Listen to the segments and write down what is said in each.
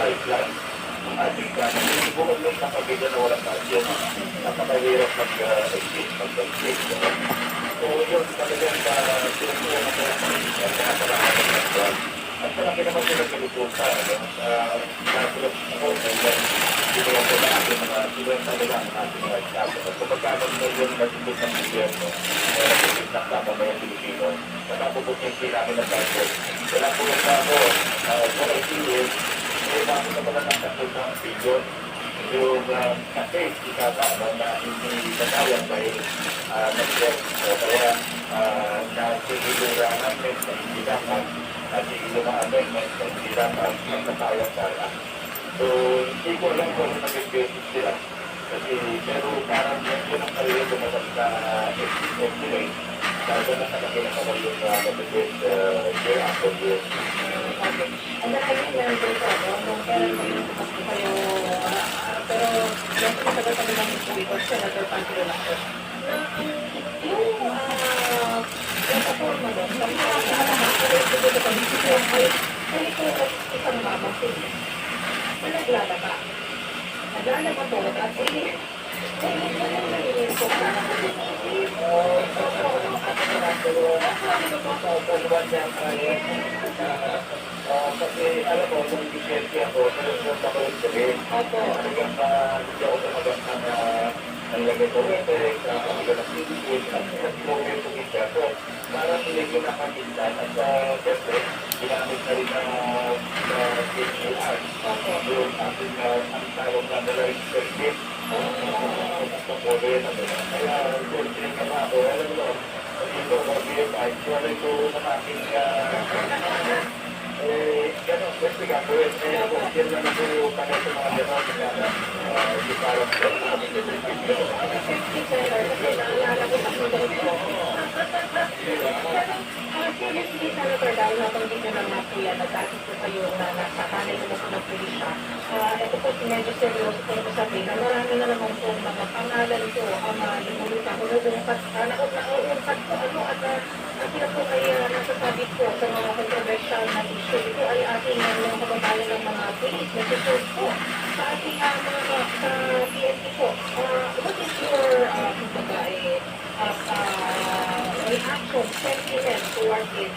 five plan ang ating plan. Hindi bukod yung nakabigyan na walang budget. Napakahirap mag-exit, mag-exit. So yun, talagang sinusuwa na kaya pinaparahan ng plan. At marami naman sila kalutusa. Nasulot ako, sinuwa ko na ating mga sinuwa talaga ang ating mga staff. At kapag kaman mo yung nasulit ng gobyerno, nasulit ng kapamayang Pilipino, nakapupot yung namin ng budget. Wala po yung ako, for a few years, may bago na pala ng 3 billion. Yung na-face, ikakaba na hindi nasayang dahil nag-set. Kaya nasigilura namin sa hindi dapat, nasigilura amendment sa hindi dapat ang nasayang sana. So, hindi ko alam kung nag-basis sila. Kasi, pero parang yun ang karili dumating sa estimate. Lalo na sa kakinakamal yung mabibig year after year. Ang nakalit na yung dito, nung kailan mo yung kapag kayo, pero yung pinasagal kami ng dito, Senator Pantilo lang po. Yung kaporma doon, kami na sa halaman, pero yung dito kami, ay ito isang mamasin. Naglalaba. Naglalaba to, at kasi alam mo, kung efficiency ako, nalungkot ako yung sabihin. Talagang hindi ako tumagang ang lagay ko reference, ang kamilang activities, at sinasimoy yung kumita. So, parang hindi ko nakakintan at siyempre, ginamit na rin na CNR. Yung ating ang tawag na nalaring circuit. Kaya, yun, sinigama ako. Alam mo, dito, BFI, wala ito sa aking gano'n, pwede gagawin. Kaya ako, yan lang ito para sa mga gano'n di parang Seriously, Senator, dahil nabanggit nyo ng mga kuya na dati po kayo na nasa kanay na po ng pulisya, ito po medyo seryoso po ito sabihin na marami na naman po mga pangalan po ang limulitan ko nauungkat po at sila po ay nasasabi po sa mga controversial na issue. Ito ay ating mga kababayan ng mga police na support po sa ating mga sa PNP po. What is your reaction, sentiment towards this?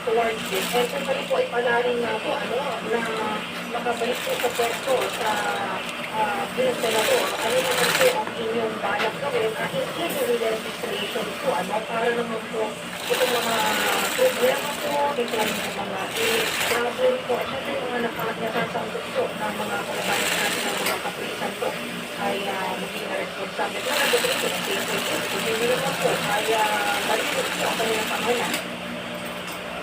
And kung kayo po ay palaring na po, na makabalik po sa pwesto sa bilang senador, ano naman po ang inyong balak gawin at including legislation po, para naman po itong mga problema po, itong mga problem po, at syempre yung mga nakasangkot po ng mga kababayan natin ng mga kapulisan po ay maging na responsable. Kung nagdating po ng safety, hindi naman po ay malinis po ang kanilang pangalan.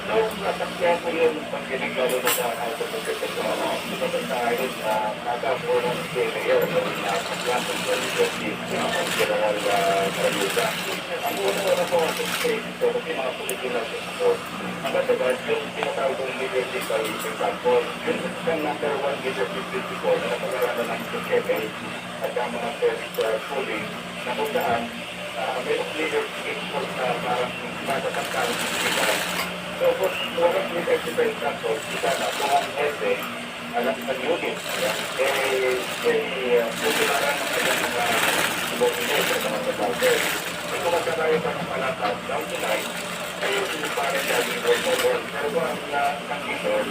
Nung nasakyan ko yung pagkinig lalo na sa autopagkakasama, tayo na nagkapo ng mayor na pagkakasama ng justice ng General Caraluda. Ang una po ang state ito kasi mga political support. Ang katagal yung tinatawag ng leadership example, yung isang number 1 leadership principle na napag-aralan ng Sekete at ang mga first polling na kung saan mayroong leadership na parang matatangkang political. So, kung walang leadership example, kita na kung ang ete, alam sa unit, putilaran ng kanyang mga subordinate sa mga sabawder. Kung magkakaroon pa ng palatag, down to 9, kayo sinuparin lagi role model. Pero kung ang